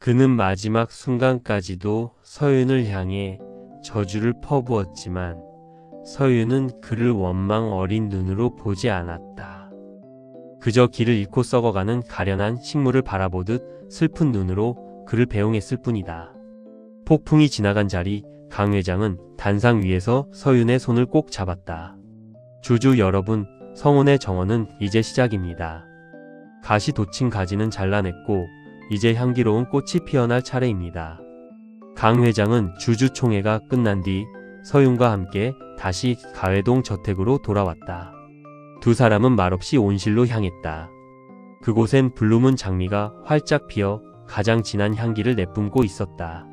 그는 마지막 순간까지도 서윤을 향해 저주를 퍼부었지만 서윤은 그를 원망 어린 눈으로 보지 않았다. 그저 길을 잃고 썩어가는 가련한 식물을 바라보듯 슬픈 눈으로 그를 배웅했을 뿐이다. 폭풍이 지나간 자리, 강 회장은 단상 위에서 서윤의 손을 꼭 잡았다. 주주 여러분, 성운의 정원은 이제 시작입니다. 가시 돋친 가지는 잘라냈고 이제 향기로운 꽃이 피어날 차례입니다. 강 회장은 주주총회가 끝난 뒤 서윤과 함께 다시 가회동 저택으로 돌아왔다. 두 사람은 말없이 온실로 향했다. 그곳엔 블루문 장미가 활짝 피어 가장 진한 향기를 내뿜고 있었다.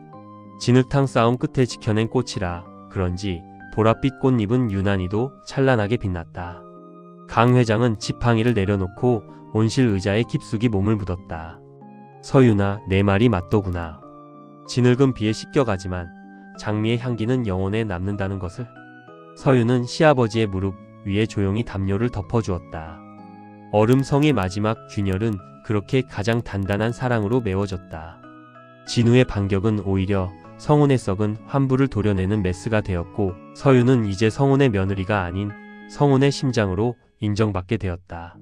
진흙탕 싸움 끝에 지켜낸 꽃이라 그런지 보랏빛 꽃잎은 유난히도 찬란하게 빛났다. 강 회장은 지팡이를 내려놓고 온실 의자에 깊숙이 몸을 묻었다. 서윤아, 내 말이 맞더구나. 진흙은 비에 씻겨가지만 장미의 향기는 영혼에 남는다는 것을. 서윤은 시아버지의 무릎 위에 조용히 담요를 덮어주었다. 얼음성의 마지막 균열은 그렇게 가장 단단한 사랑으로 메워졌다. 진우의 반격은 오히려 성운의 썩은 환부를 도려내는 메스가 되었고 서윤은 이제 성운의 며느리가 아닌 성운의 심장으로 인정받게 되었다.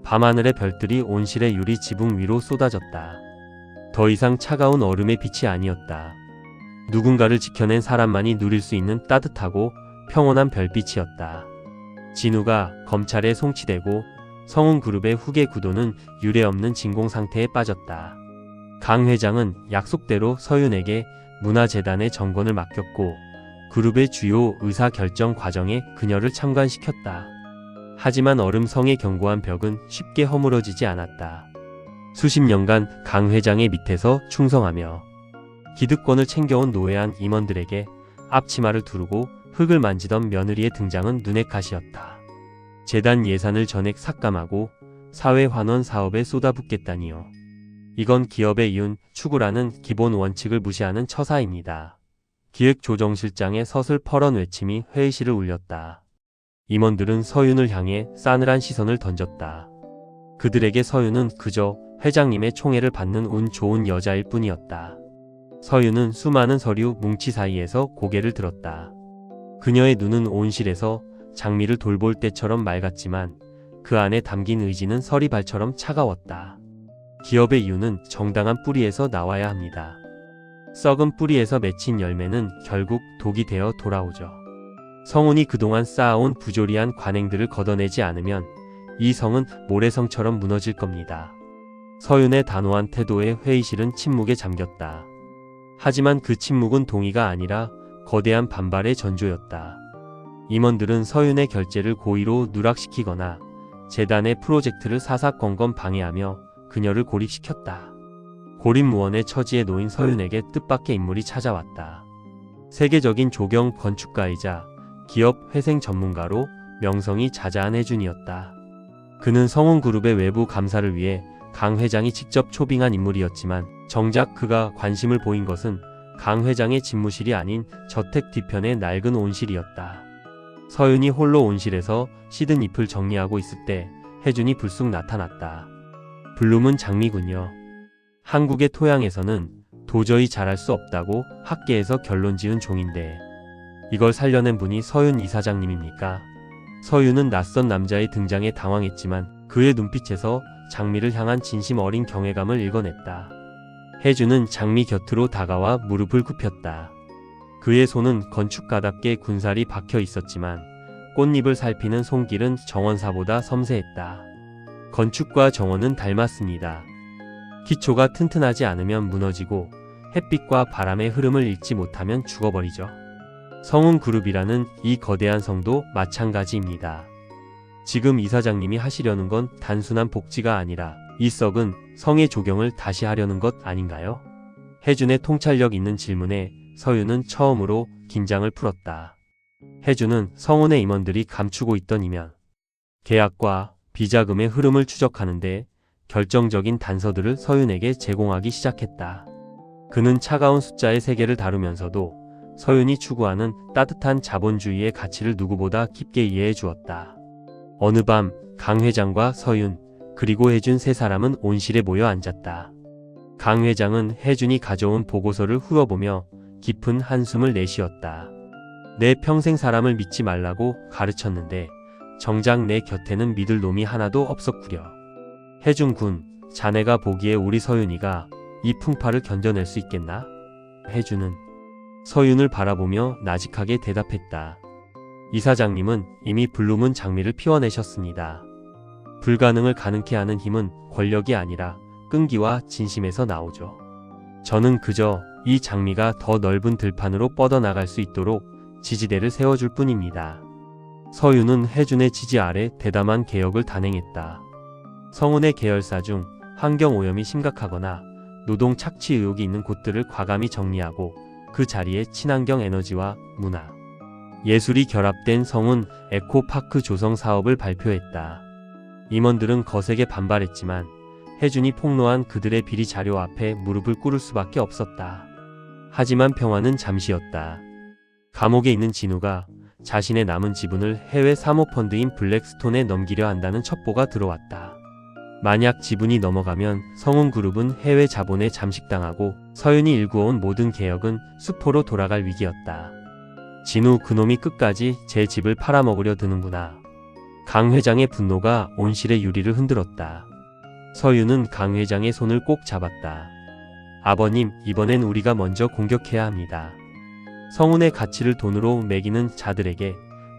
밤하늘의 별들이 온실의 유리 지붕 위로 쏟아졌다. 더 이상 차가운 얼음의 빛이 아니었다. 누군가를 지켜낸 사람만이 누릴 수 있는 따뜻하고 평온한 별빛이었다. 진우가 검찰에 송치되고 성운그룹의 후계 구도는 유례없는 진공 상태에 빠졌다. 강 회장은 약속대로 서윤에게 문화재단의 정권을 맡겼고 그룹의 주요 의사결정 과정에 그녀를 참관시켰다. 하지만 얼음성의 견고한 벽은 쉽게 허물어지지 않았다. 수십 년간 강 회장의 밑에서 충성하며 기득권을 챙겨온 노예한 임원들에게 앞치마를 두르고 흙을 만지던 며느리의 등장은 눈의 가시였다. 재단 예산을 전액 삭감하고 사회환원 사업에 쏟아붓겠다니요. 이건 기업의 이윤 추구라는 기본 원칙을 무시하는 처사입니다. 기획조정실장의 서슬퍼런 외침이 회의실을 울렸다. 임원들은 서윤을 향해 싸늘한 시선을 던졌다. 그들에게 서윤은 그저 회장님의 총애를 받는 운 좋은 여자일 뿐이었다. 서윤은 수많은 서류 뭉치 사이에서 고개를 들었다. 그녀의 눈은 온실에서 장미를 돌볼 때처럼 맑았지만 그 안에 담긴 의지는 서리발처럼 차가웠다. 기업의 이유는 정당한 뿌리에서 나와야 합니다. 썩은 뿌리에서 맺힌 열매는 결국 독이 되어 돌아오죠. 성운이 그동안 쌓아온 부조리한 관행들을 걷어내지 않으면 이 성은 모래성처럼 무너질 겁니다. 서윤의 단호한 태도에 회의실은 침묵에 잠겼다. 하지만 그 침묵은 동의가 아니라 거대한 반발의 전조였다. 임원들은 서윤의 결재를 고의로 누락시키거나 재단의 프로젝트를 사사건건 방해하며 그녀를 고립시켰다. 고립무원의 처지에 놓인 서윤에게 뜻밖의 인물이 찾아왔다. 세계적인 조경 건축가이자 기업 회생 전문가로 명성이 자자한 혜준이었다. 그는 성운그룹의 외부 감사를 위해 강 회장이 직접 초빙한 인물이었지만 정작 그가 관심을 보인 것은 강 회장의 집무실이 아닌 저택 뒤편의 낡은 온실이었다. 서윤이 홀로 온실에서 시든 잎을 정리하고 있을 때 혜준이 불쑥 나타났다. 블룸은 장미군요. 한국의 토양에서는 도저히 자랄 수 없다고 학계에서 결론 지은 종인데 이걸 살려낸 분이 서윤 이사장님입니까? 서윤은 낯선 남자의 등장에 당황했지만 그의 눈빛에서 장미를 향한 진심 어린 경외감을 읽어냈다. 혜준은 장미 곁으로 다가와 무릎을 굽혔다. 그의 손은 건축가답게 군살이 박혀 있었지만 꽃잎을 살피는 손길은 정원사보다 섬세했다. 건축과 정원은 닮았습니다. 기초가 튼튼하지 않으면 무너지고 햇빛과 바람의 흐름을 읽지 못하면 죽어버리죠. 성운그룹이라는 이 거대한 성도 마찬가지입니다. 지금 이사장님이 하시려는 건 단순한 복지가 아니라 이 썩은 성의 조경을 다시 하려는 것 아닌가요? 혜준의 통찰력 있는 질문에 서윤은 처음으로 긴장을 풀었다. 혜준은 성운의 임원들이 감추고 있던 이면, 계약과 비자금의 흐름을 추적하는데 결정적인 단서들을 서윤에게 제공하기 시작했다. 그는 차가운 숫자의 세계를 다루면서도 서윤이 추구하는 따뜻한 자본주의의 가치를 누구보다 깊게 이해해 주었다. 어느 밤 강 회장과 서윤 그리고 혜준 세 사람은 온실에 모여 앉았다. 강 회장은 혜준이 가져온 보고서를 훑어보며 깊은 한숨을 내쉬었다. 내 평생 사람을 믿지 말라고 가르쳤는데 정작 내 곁에는 믿을 놈이 하나도 없었구려. 혜준 군, 자네가 보기에 우리 서윤이가 이 풍파를 견뎌낼 수 있겠나? 혜준은 서윤을 바라보며 나직하게 대답했다. 이사장님은 이미 불루문 장미를 피워내셨습니다. 불가능을 가능케 하는 힘은 권력이 아니라 끈기와 진심에서 나오죠. 저는 그저 이 장미가 더 넓은 들판으로 뻗어나갈 수 있도록 지지대를 세워줄 뿐입니다. 서윤은 혜준의 지지 아래 대담한 개혁을 단행했다. 성운의 계열사 중 환경오염이 심각하거나 노동 착취 의혹이 있는 곳들을 과감히 정리하고 그 자리에 친환경 에너지와 문화, 예술이 결합된 성운 에코파크 조성 사업을 발표했다. 임원들은 거세게 반발했지만 혜준이 폭로한 그들의 비리 자료 앞에 무릎을 꿇을 수밖에 없었다. 하지만 평화는 잠시였다. 감옥에 있는 진우가 자신의 남은 지분을 해외 사모펀드인 블랙스톤에 넘기려 한다는 첩보가 들어왔다. 만약 지분이 넘어가면 성운그룹은 해외 자본에 잠식당하고 서윤이 일구어온 모든 개혁은 수포로 돌아갈 위기였다. 진우 그놈이 끝까지 제 집을 팔아먹으려 드는구나. 강 회장의 분노가 온실의 유리를 흔들었다. 서윤은 강 회장의 손을 꼭 잡았다. 아버님, 이번엔 우리가 먼저 공격해야 합니다. 성운의 가치를 돈으로 매기는 자들에게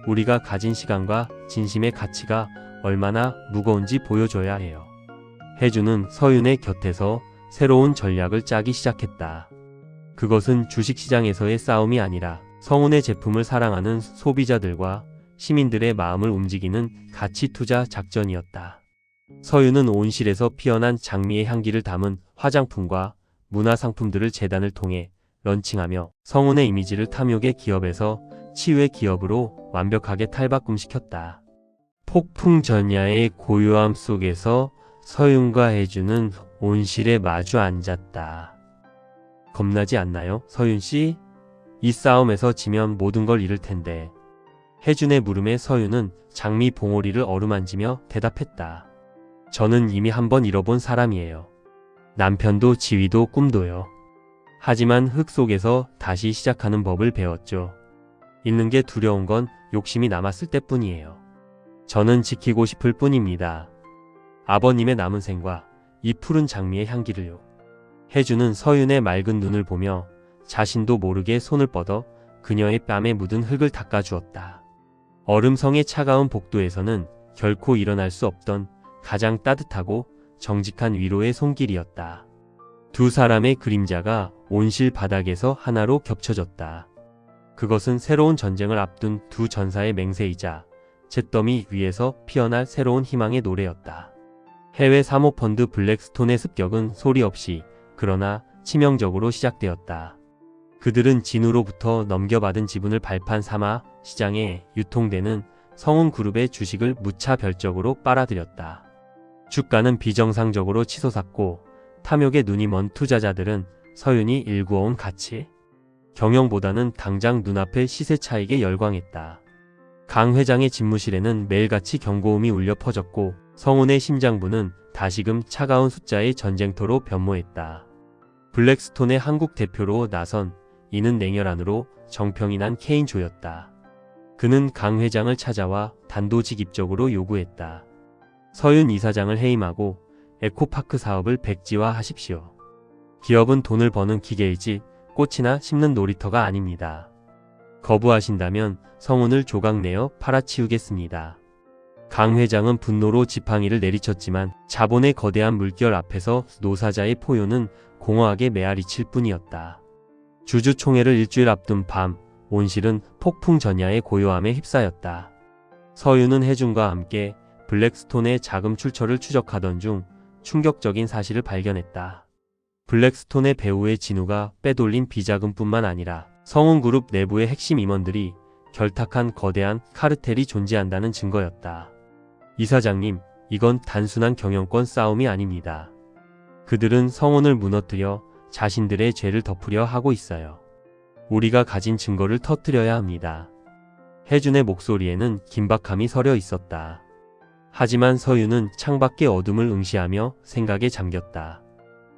우리가 가진 시간과 진심의 가치가 얼마나 무거운지 보여줘야 해요. 혜준은 서윤의 곁에서 새로운 전략을 짜기 시작했다. 그것은 주식시장에서의 싸움이 아니라 성운의 제품을 사랑하는 소비자들과 시민들의 마음을 움직이는 가치투자 작전이었다. 서윤은 온실에서 피어난 장미의 향기를 담은 화장품과 문화상품들을 재단을 통해 런칭하며 성운의 이미지를 탐욕의 기업에서 치유의 기업으로 완벽하게 탈바꿈시켰다. 폭풍 전야의 고요함 속에서 서윤과 혜준은 온실에 마주 앉았다. 겁나지 않나요, 서윤씨? 이 싸움에서 지면 모든 걸 잃을 텐데. 혜준의 물음에 서윤은 장미 봉오리를 어루만지며 대답했다. 저는 이미 한번 잃어본 사람이에요. 남편도 지위도 꿈도요. 하지만 흙 속에서 다시 시작하는 법을 배웠죠. 잃는 게 두려운 건 욕심이 남았을 때뿐이에요. 저는 지키고 싶을 뿐입니다. 아버님의 남은 생과 이 푸른 장미의 향기를요. 혜준은 서윤의 맑은 눈을 보며 자신도 모르게 손을 뻗어 그녀의 뺨에 묻은 흙을 닦아주었다. 얼음성의 차가운 복도에서는 결코 일어날 수 없던 가장 따뜻하고 정직한 위로의 손길이었다. 두 사람의 그림자가 온실 바닥에서 하나로 겹쳐졌다. 그것은 새로운 전쟁을 앞둔 두 전사의 맹세이자 잿더미 위에서 피어날 새로운 희망의 노래였다. 해외 사모펀드 블랙스톤의 습격은 소리 없이 그러나 치명적으로 시작되었다. 그들은 진우로부터 넘겨받은 지분을 발판 삼아 시장에 유통되는 성운그룹의 주식을 무차별적으로 빨아들였다. 주가는 비정상적으로 치솟았고 탐욕에 눈이 먼 투자자들은 서윤이 일구어온 가치, 경영보다는 당장 눈앞의 시세 차익에 열광했다. 강 회장의 집무실에는 매일같이 경고음이 울려 퍼졌고 성운의 심장부는 다시금 차가운 숫자의 전쟁터로 변모했다. 블랙스톤의 한국 대표로 나선 이는 냉혈한으로 정평이 난 케인조였다. 그는 강 회장을 찾아와 단도직입적으로 요구했다. 서윤 이사장을 해임하고 에코파크 사업을 백지화하십시오. 기업은 돈을 버는 기계이지 꽃이나 심는 놀이터가 아닙니다. 거부하신다면 성운을 조각내어 팔아치우겠습니다. 강 회장은 분노로 지팡이를 내리쳤지만 자본의 거대한 물결 앞에서 노사자의 포효는 공허하게 메아리칠 뿐이었다. 주주총회를 일주일 앞둔 밤, 온실은 폭풍 전야의 고요함에 휩싸였다. 서윤은 혜준과 함께 블랙스톤의 자금 출처를 추적하던 중 충격적인 사실을 발견했다. 블랙스톤의 배후의 진우가 빼돌린 비자금뿐만 아니라 성운그룹 내부의 핵심 임원들이 결탁한 거대한 카르텔이 존재한다는 증거였다. 이사장님, 이건 단순한 경영권 싸움이 아닙니다. 그들은 성운을 무너뜨려 자신들의 죄를 덮으려 하고 있어요. 우리가 가진 증거를 터뜨려야 합니다. 혜준의 목소리에는 긴박함이 서려 있었다. 하지만 서윤은 창밖의 어둠을 응시하며 생각에 잠겼다.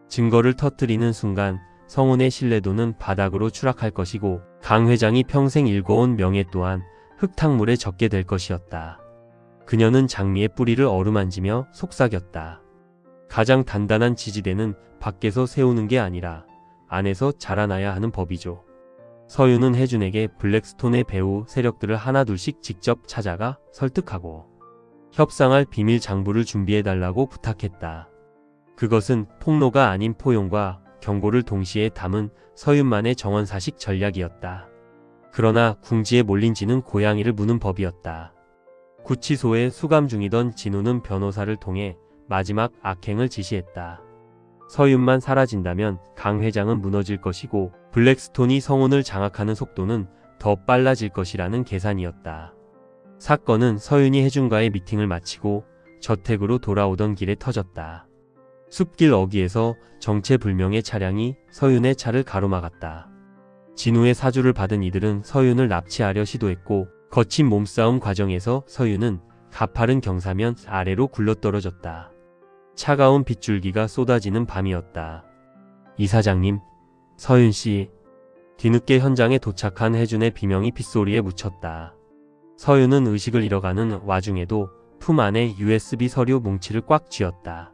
증거를 터뜨리는 순간 성운의 신뢰도는 바닥으로 추락할 것이고 강 회장이 평생 일궈온 명예 또한 흙탕물에 젖게 될 것이었다. 그녀는 장미의 뿌리를 어루만지며 속삭였다. 가장 단단한 지지대는 밖에서 세우는 게 아니라 안에서 자라나야 하는 법이죠. 서윤은 혜준에게 블랙스톤의 배후 세력들을 하나둘씩 직접 찾아가 설득하고 협상할 비밀 장부를 준비해달라고 부탁했다. 그것은 폭로가 아닌 포용과 경고를 동시에 담은 서윤만의 정원사식 전략이었다. 그러나 궁지에 몰린 쥐는 고양이를 무는 법이었다. 구치소에 수감 중이던 진우는 변호사를 통해 마지막 악행을 지시했다. 서윤만 사라진다면 강 회장은 무너질 것이고 블랙스톤이 성운을 장악하는 속도는 더 빨라질 것이라는 계산이었다. 사건은 서윤이 혜준과의 미팅을 마치고 저택으로 돌아오던 길에 터졌다. 숲길 어귀에서 정체불명의 차량이 서윤의 차를 가로막았다. 진우의 사주를 받은 이들은 서윤을 납치하려 시도했고 거친 몸싸움 과정에서 서윤은 가파른 경사면 아래로 굴러떨어졌다. 차가운 빗줄기가 쏟아지는 밤이었다. 이사장님, 서윤씨. 뒤늦게 현장에 도착한 혜준의 비명이 빗소리에 묻혔다. 서윤은 의식을 잃어가는 와중에도 품 안에 USB 서류 뭉치를 꽉 쥐었다.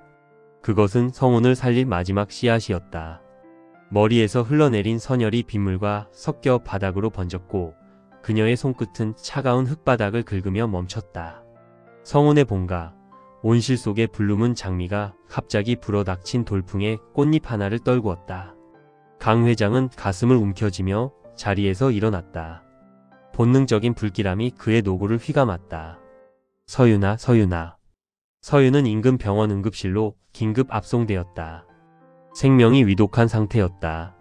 그것은 성운을 살릴 마지막 씨앗이었다. 머리에서 흘러내린 선혈이 빗물과 섞여 바닥으로 번졌고 그녀의 손끝은 차가운 흙바닥을 긁으며 멈췄다. 성운의 본가, 온실 속의 불루문 장미가 갑자기 불어닥친 돌풍에 꽃잎 하나를 떨구었다. 강 회장은 가슴을 움켜쥐며 자리에서 일어났다. 본능적인 불길함이 그의 노고를 휘감았다. 서윤아, 서윤아. 서윤은 인근 병원 응급실로 긴급 압송되었다. 생명이 위독한 상태였다.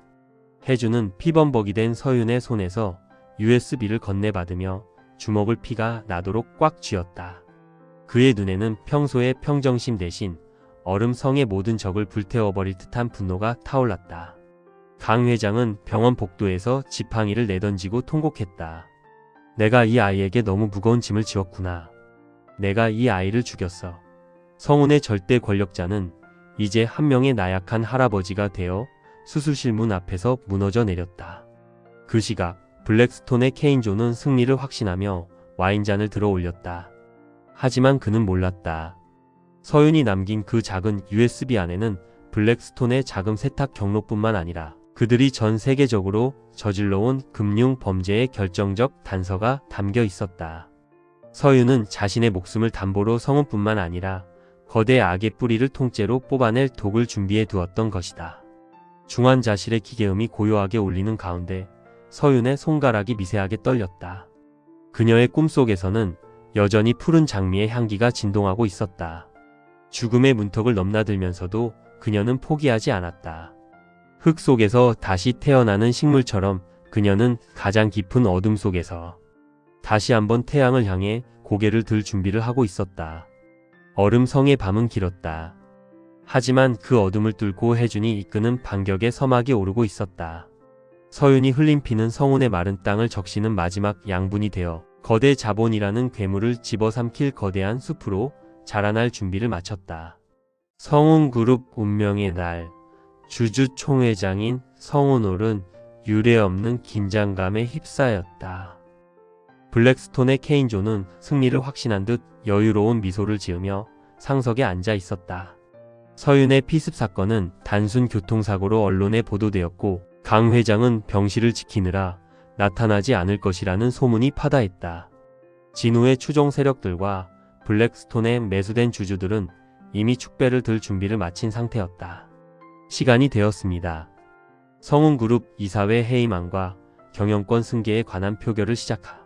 혜준은 피범벅이 된 서윤의 손에서 USB를 건네받으며 주먹을 피가 나도록 꽉 쥐었다. 그의 눈에는 평소의 평정심 대신 얼음성의 모든 적을 불태워버릴 듯한 분노가 타올랐다. 강 회장은 병원 복도에서 지팡이를 내던지고 통곡했다. 내가 이 아이에게 너무 무거운 짐을 지웠구나. 내가 이 아이를 죽였어. 성운의 절대 권력자는 이제 한 명의 나약한 할아버지가 되어 수술실 문 앞에서 무너져 내렸다. 그 시각 블랙스톤의 케인조는 승리를 확신하며 와인잔을 들어 올렸다. 하지만 그는 몰랐다. 서윤이 남긴 그 작은 USB 안에는 블랙스톤의 자금 세탁 경로뿐만 아니라 그들이 전 세계적으로 저질러온 금융 범죄의 결정적 단서가 담겨 있었다. 서윤은 자신의 목숨을 담보로 성운뿐만 아니라 거대 악의 뿌리를 통째로 뽑아낼 독을 준비해 두었던 것이다. 중환자실의 기계음이 고요하게 울리는 가운데 서윤의 손가락이 미세하게 떨렸다. 그녀의 꿈속에서는 여전히 푸른 장미의 향기가 진동하고 있었다. 죽음의 문턱을 넘나들면서도 그녀는 포기하지 않았다. 흙 속에서 다시 태어나는 식물처럼 그녀는 가장 깊은 어둠 속에서 다시 한번 태양을 향해 고개를 들 준비를 하고 있었다. 얼음성의 밤은 길었다. 하지만 그 어둠을 뚫고 혜준이 이끄는 반격의 서막이 오르고 있었다. 서윤이 흘린 피는 성운의 마른 땅을 적시는 마지막 양분이 되어 거대 자본이라는 괴물을 집어삼킬 거대한 숲으로 자라날 준비를 마쳤다. 성운그룹 운명의 날, 주주 총회장인 성운홀은 유례없는 긴장감에 휩싸였다. 블랙스톤의 케인조는 승리를 확신한 듯 여유로운 미소를 지으며 상석에 앉아 있었다. 서윤의 피습 사건은 단순 교통사고로 언론에 보도되었고 강 회장은 병실을 지키느라 나타나지 않을 것이라는 소문이 파다했다. 진우의 추종 세력들과 블랙스톤에 매수된 주주들은 이미 축배를 들 준비를 마친 상태였다. 시간이 되었습니다. 성운그룹 이사회 해임안과 경영권 승계에 관한 표결을 시작하.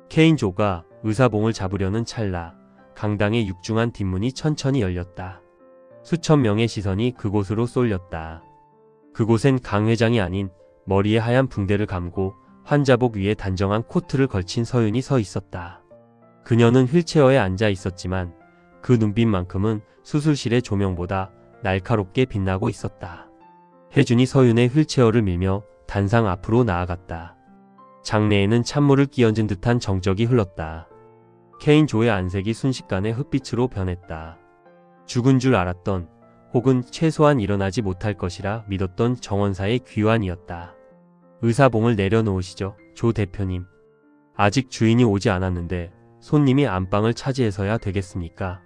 케인조가 의사봉을 잡으려는 찰나 강당의 육중한 뒷문이 천천히 열렸다. 수천 명의 시선이 그곳으로 쏠렸다. 그곳엔 강 회장이 아닌 머리에 하얀 붕대를 감고 환자복 위에 단정한 코트를 걸친 서윤이 서 있었다. 그녀는 휠체어에 앉아 있었지만 그 눈빛만큼은 수술실의 조명보다 날카롭게 빛나고 있었다. 혜준이 서윤의 휠체어를 밀며 단상 앞으로 나아갔다. 장내에는 찬물을 끼얹은 듯한 정적이 흘렀다. 케인조의 안색이 순식간에 흑빛으로 변했다. 죽은 줄 알았던 혹은 최소한 일어나지 못할 것이라 믿었던 정원사의 귀환이었다. 의사봉을 내려놓으시죠, 조 대표님. 아직 주인이 오지 않았는데 손님이 안방을 차지해서야 되겠습니까?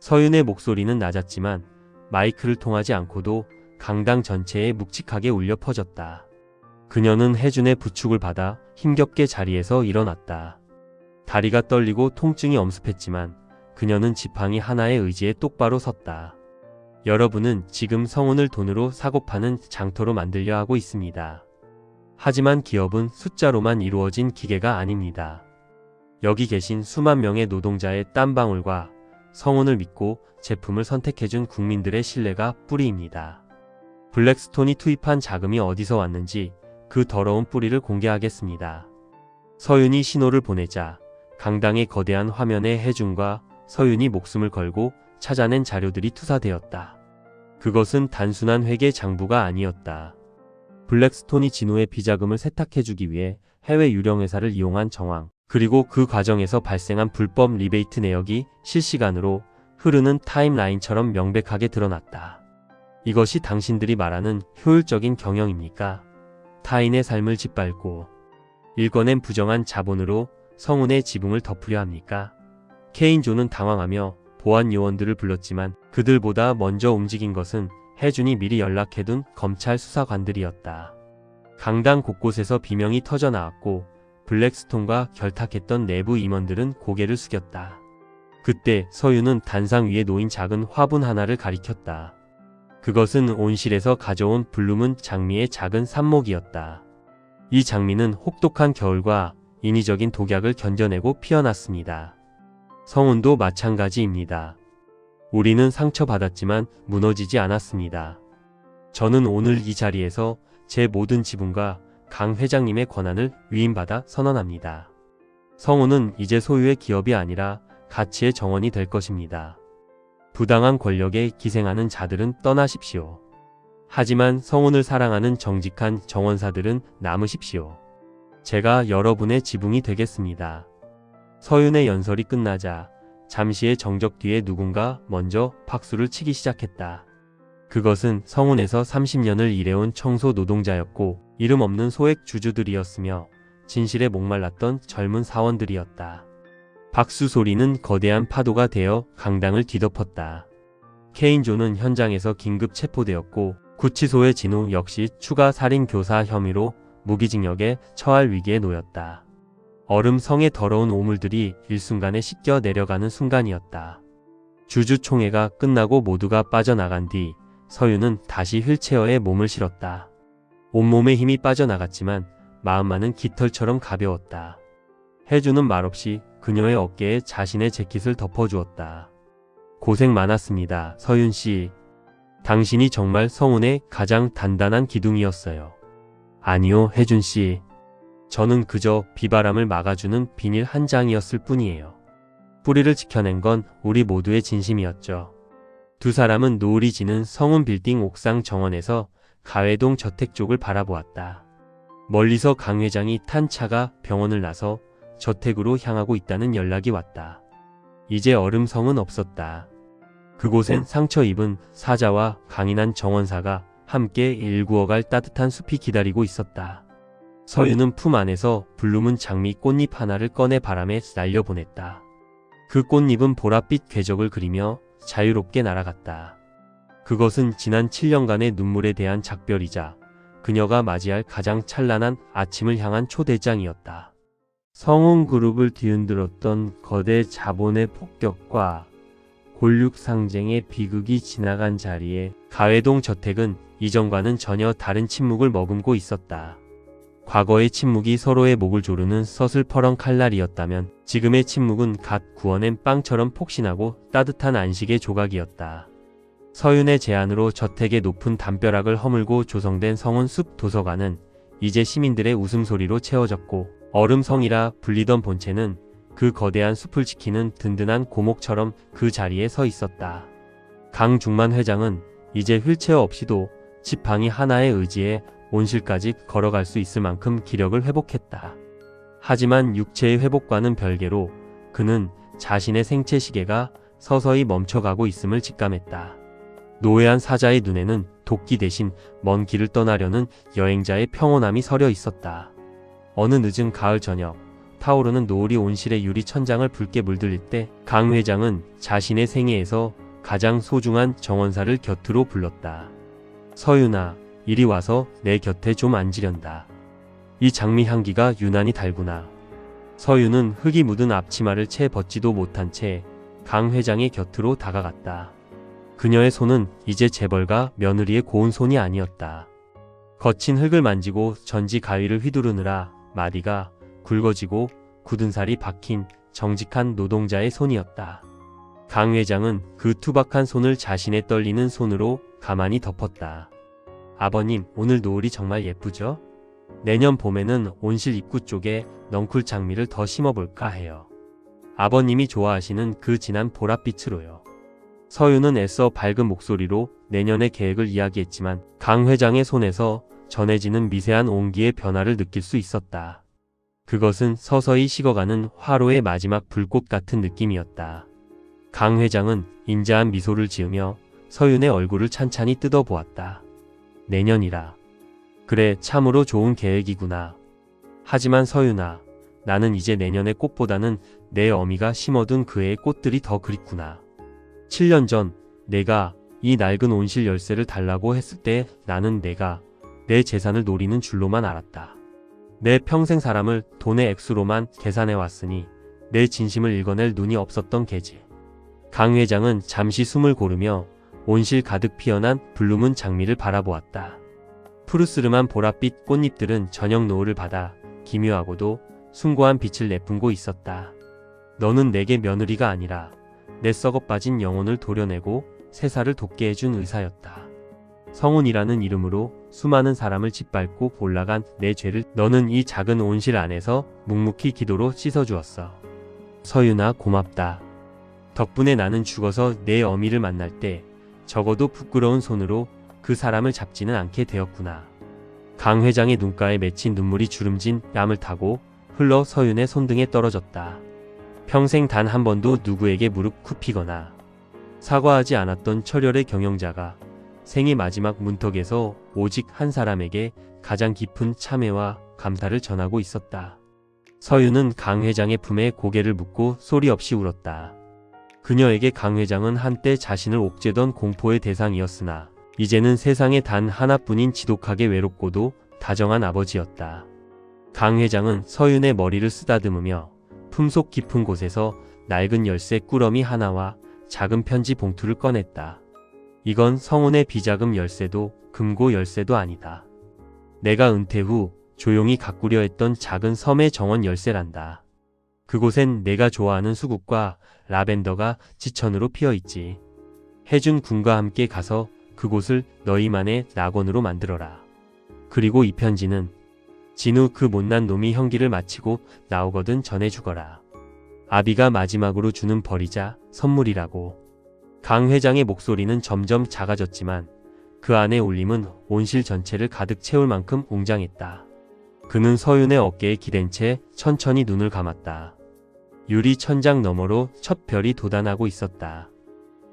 서윤의 목소리는 낮았지만 마이크를 통하지 않고도 강당 전체에 묵직하게 울려 퍼졌다. 그녀는 혜준의 부축을 받아 힘겹게 자리에서 일어났다. 다리가 떨리고 통증이 엄습했지만 그녀는 지팡이 하나의 의지에 똑바로 섰다. 여러분은 지금 성운을 돈으로 사고 파는 장터로 만들려 하고 있습니다. 하지만 기업은 숫자로만 이루어진 기계가 아닙니다. 여기 계신 수만 명의 노동자의 땀방울과 성운을 믿고 제품을 선택해준 국민들의 신뢰가 뿌리입니다. 블랙스톤이 투입한 자금이 어디서 왔는지 그 더러운 뿌리를 공개하겠습니다. 서윤이 신호를 보내자 강당의 거대한 화면에 혜준과 서윤이 목숨을 걸고 찾아낸 자료들이 투사되었다. 그것은 단순한 회계 장부가 아니었다. 블랙스톤이 진호의 비자금을 세탁해주기 위해 해외 유령회사를 이용한 정황, 그리고 그 과정에서 발생한 불법 리베이트 내역이 실시간으로 흐르는 타임라인처럼 명백하게 드러났다. 이것이 당신들이 말하는 효율적인 경영입니까? 타인의 삶을 짓밟고 일궈낸 부정한 자본으로 성운의 지붕을 덮으려 합니까? 케인조는 당황하며 보안 요원들을 불렀지만 그들보다 먼저 움직인 것은 혜준이 미리 연락해둔 검찰 수사관들이었다. 강당 곳곳에서 비명이 터져나왔고 블랙스톤과 결탁했던 내부 임원들은 고개를 숙였다. 그때 서윤은 단상 위에 놓인 작은 화분 하나를 가리켰다. 그것은 온실에서 가져온 블루문 장미의 작은 삽목이었다. 이 장미는 혹독한 겨울과 인위적인 독약을 견뎌내고 피어났습니다. 성운도 마찬가지입니다. 우리는 상처받았지만 무너지지 않았습니다. 저는 오늘 이 자리에서 제 모든 지분과 강 회장님의 권한을 위임받아 선언합니다. 성운은 이제 소유의 기업이 아니라 가치의 정원이 될 것입니다. 부당한 권력에 기생하는 자들은 떠나십시오. 하지만 성운을 사랑하는 정직한 정원사들은 남으십시오. 제가 여러분의 지붕이 되겠습니다. 서윤의 연설이 끝나자 잠시의 정적 뒤에 누군가 먼저 박수를 치기 시작했다. 그것은 성운에서 30년을 일해온 청소 노동자였고 이름 없는 소액 주주들이었으며 진실에 목말랐던 젊은 사원들이었다. 박수 소리는 거대한 파도가 되어 강당을 뒤덮었다. 케인조는 현장에서 긴급 체포되었고 구치소의 진호 역시 추가 살인 교사 혐의로 무기징역에 처할 위기에 놓였다. 얼음성의 더러운 오물들이 일순간에 씻겨 내려가는 순간이었다. 주주총회가 끝나고 모두가 빠져나간 뒤 서윤은 다시 휠체어에 몸을 실었다. 온몸에 힘이 빠져나갔지만 마음만은 깃털처럼 가벼웠다. 혜준은 말없이 그녀의 어깨에 자신의 재킷을 덮어주었다. 고생 많았습니다, 서윤씨. 당신이 정말 성운의 가장 단단한 기둥이었어요. 아니요, 혜준씨. 저는 그저 비바람을 막아주는 비닐 한 장이었을 뿐이에요. 뿌리를 지켜낸 건 우리 모두의 진심이었죠. 두 사람은 노을이 지는 성운 빌딩 옥상 정원에서 가회동 저택 쪽을 바라보았다. 멀리서 강 회장이 탄 차가 병원을 나서 저택으로 향하고 있다는 연락이 왔다. 이제 얼음성은 없었다. 그곳엔 상처 입은 사자와 강인한 정원사가 함께 일구어갈 따뜻한 숲이 기다리고 있었다. 서윤은 품 안에서 블루문 장미 꽃잎 하나를 꺼내 바람에 날려보냈다. 그 꽃잎은 보랏빛 궤적을 그리며 자유롭게 날아갔다. 그것은 지난 7년간의 눈물에 대한 작별이자 그녀가 맞이할 가장 찬란한 아침을 향한 초대장이었다. 성운그룹을 뒤흔들었던 거대 자본의 폭격과 골육 상쟁의 비극이 지나간 자리에 가회동 저택은 이전과는 전혀 다른 침묵을 머금고 있었다. 과거의 침묵이 서로의 목을 조르는 서슬퍼런 칼날이었다면 지금의 침묵은 갓 구워낸 빵처럼 폭신하고 따뜻한 안식의 조각이었다. 서윤의 제안으로 저택의 높은 담벼락을 허물고 조성된 성운숲 도서관은 이제 시민들의 웃음소리로 채워졌고 얼음성이라 불리던 본체는 그 거대한 숲을 지키는 든든한 고목처럼 그 자리에 서 있었다. 강중만 회장은 이제 휠체어 없이도 지팡이 하나의 의지에 온실까지 걸어갈 수 있을 만큼 기력을 회복했다. 하지만 육체의 회복과는 별개로 그는 자신의 생체 시계가 서서히 멈춰가고 있음을 직감했다. 노회한 사자의 눈에는 도끼 대신 먼 길을 떠나려는 여행자의 평온함이 서려 있었다. 어느 늦은 가을 저녁, 타오르는 노을이 온실의 유리 천장을 붉게 물들일 때 강 회장은 자신의 생애에서 가장 소중한 정원사를 곁으로 불렀다. 서윤아, 이리 와서 내 곁에 좀 앉으련다. 이 장미 향기가 유난히 달구나. 서윤은 흙이 묻은 앞치마를 채 벗지도 못한 채 강 회장의 곁으로 다가갔다. 그녀의 손은 이제 재벌가 며느리의 고운 손이 아니었다. 거친 흙을 만지고 전지 가위를 휘두르느라 마디가 굵어지고 굳은 살이 박힌 정직한 노동자의 손이었다. 강 회장은 그 투박한 손을 자신의 떨리는 손으로 가만히 덮었다. 아버님, 오늘 노을이 정말 예쁘죠? 내년 봄에는 온실 입구 쪽에 넝쿨 장미를 더 심어볼까 해요. 아버님이 좋아하시는 그 진한 보랏빛으로요. 서윤은 애써 밝은 목소리로 내년의 계획을 이야기했지만 강 회장의 손에서 전해지는 미세한 온기의 변화를 느낄 수 있었다. 그것은 서서히 식어가는 화로의 마지막 불꽃 같은 느낌이었다. 강 회장은 인자한 미소를 지으며 서윤의 얼굴을 찬찬히 뜯어보았다. 내년이라. 그래, 참으로 좋은 계획이구나. 하지만 서윤아, 나는 이제 내년의 꽃보다는 내 어미가 심어둔 그 해의 꽃들이 더 그립구나. 7년 전 내가 이 낡은 온실 열쇠를 달라고 했을 때 나는 내가 내 재산을 노리는 줄로만 알았다. 내 평생 사람을 돈의 액수로만 계산해 왔으니 내 진심을 읽어낼 눈이 없었던 게지. 강 회장은 잠시 숨을 고르며 온실 가득 피어난 블루문 장미를 바라보았다. 푸르스름한 보랏빛 꽃잎들은 저녁 노을을 받아 기묘하고도 숭고한 빛을 내뿜고 있었다. 너는 내게 며느리가 아니라 내 썩어빠진 영혼을 도려내고 새살을 돋게 해준 의사였다. 성훈이라는 이름으로 수많은 사람을 짓밟고 올라간 내 죄를 너는 이 작은 온실 안에서 묵묵히 기도로 씻어주었어. 서윤아, 고맙다. 덕분에 나는 죽어서 내 어미를 만날 때 적어도 부끄러운 손으로 그 사람을 잡지는 않게 되었구나. 강 회장의 눈가에 맺힌 눈물이 주름진 뺨을 타고 흘러 서윤의 손등에 떨어졌다. 평생 단 한 번도 누구에게 무릎 굽히거나 사과하지 않았던 철혈의 경영자가 생의 마지막 문턱에서 오직 한 사람에게 가장 깊은 참회와 감사를 전하고 있었다. 서윤은 강 회장의 품에 고개를 묻고 소리 없이 울었다. 그녀에게 강 회장은 한때 자신을 옥죄던 공포의 대상이었으나 이제는 세상에 단 하나뿐인 지독하게 외롭고도 다정한 아버지였다. 강 회장은 서윤의 머리를 쓰다듬으며 품속 깊은 곳에서 낡은 열쇠 꾸러미 하나와 작은 편지 봉투를 꺼냈다. 이건 성훈의 비자금 열쇠도 금고 열쇠도 아니다. 내가 은퇴 후 조용히 가꾸려 했던 작은 섬의 정원 열쇠란다. 그곳엔 내가 좋아하는 수국과 라벤더가 지천으로 피어있지. 해준 군과 함께 가서 그곳을 너희만의 낙원으로 만들어라. 그리고 이 편지는 진우 그 못난 놈이 형기를 마치고 나오거든 전해주거라. 아비가 마지막으로 주는 벌이자 선물이라고. 강 회장의 목소리는 점점 작아졌지만 그 안의 울림은 온실 전체를 가득 채울 만큼 웅장했다. 그는 서윤의 어깨에 기댄 채 천천히 눈을 감았다. 유리 천장 너머로 첫 별이 돋아나고 있었다.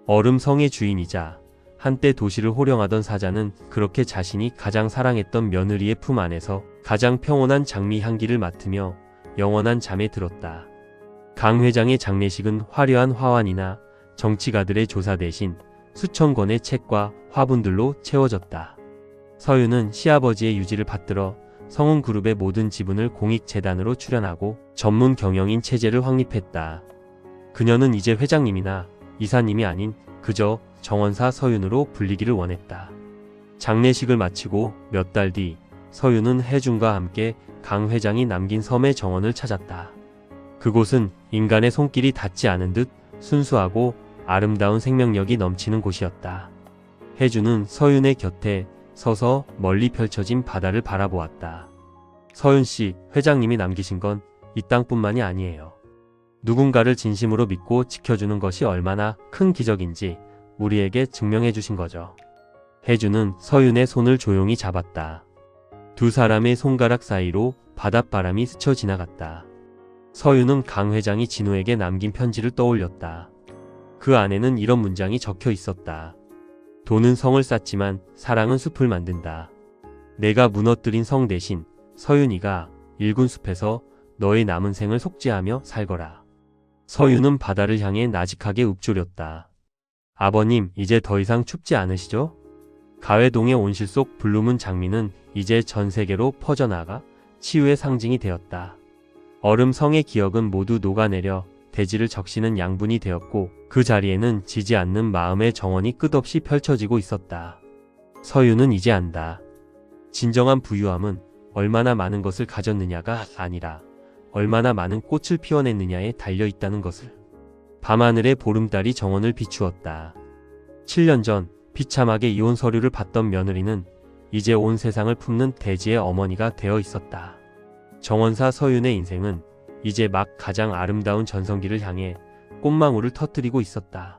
얼음성의 주인이자 한때 도시를 호령하던 사자는 그렇게 자신이 가장 사랑했던 며느리의 품 안에서 가장 평온한 장미 향기를 맡으며 영원한 잠에 들었다. 강 회장의 장례식은 화려한 화환이나 정치가들의 조사 대신 수천 권의 책과 화분들로 채워졌다. 서윤은 시아버지의 유지를 받들어 성훈그룹의 모든 지분을 공익재단으로 출연하고 전문 경영인 체제를 확립했다. 그녀는 이제 회장님이나 이사님이 아닌 그저 정원사 서윤으로 불리기를 원했다. 장례식을 마치고 몇 달 뒤 서윤은 혜준과 함께 강 회장이 남긴 섬의 정원을 찾았다. 그곳은 인간의 손길이 닿지 않은 듯 순수하고 아름다운 생명력이 넘치는 곳이었다. 혜준은 서윤의 곁에 서서 멀리 펼쳐진 바다를 바라보았다. 서윤씨, 회장님이 남기신 건 이 땅뿐만이 아니에요. 누군가를 진심으로 믿고 지켜주는 것이 얼마나 큰 기적인지 우리에게 증명해 주신 거죠. 혜준은 서윤의 손을 조용히 잡았다. 두 사람의 손가락 사이로 바닷바람이 스쳐 지나갔다. 서윤은 강 회장이 진우에게 남긴 편지를 떠올렸다. 그 안에는 이런 문장이 적혀 있었다. 돈은 성을 쌓지만 사랑은 숲을 만든다. 내가 무너뜨린 성 대신 서윤이가 일군 숲에서 너의 남은 생을 속죄하며 살거라. 서윤은 바다를 향해 나직하게 읊조렸다. 아버님, 이제 더 이상 춥지 않으시죠? 가회동의 온실 속 블루문 장미는 이제 전 세계로 퍼져나가 치유의 상징이 되었다. 얼음 성의 기억은 모두 녹아내려 대지를 적시는 양분이 되었고 그 자리에는 지지 않는 마음의 정원이 끝없이 펼쳐지고 있었다. 서윤은 이제 안다. 진정한 부유함은 얼마나 많은 것을 가졌느냐가 아니라 얼마나 많은 꽃을 피워냈느냐에 달려있다는 것을. 밤하늘의 보름달이 정원을 비추었다. 7년 전 비참하게 이혼 서류를 받던 며느리는 이제 온 세상을 품는 대지의 어머니가 되어 있었다. 정원사 서윤의 인생은 이제 막 가장 아름다운 전성기를 향해 꽃망울을 터뜨리고 있었다.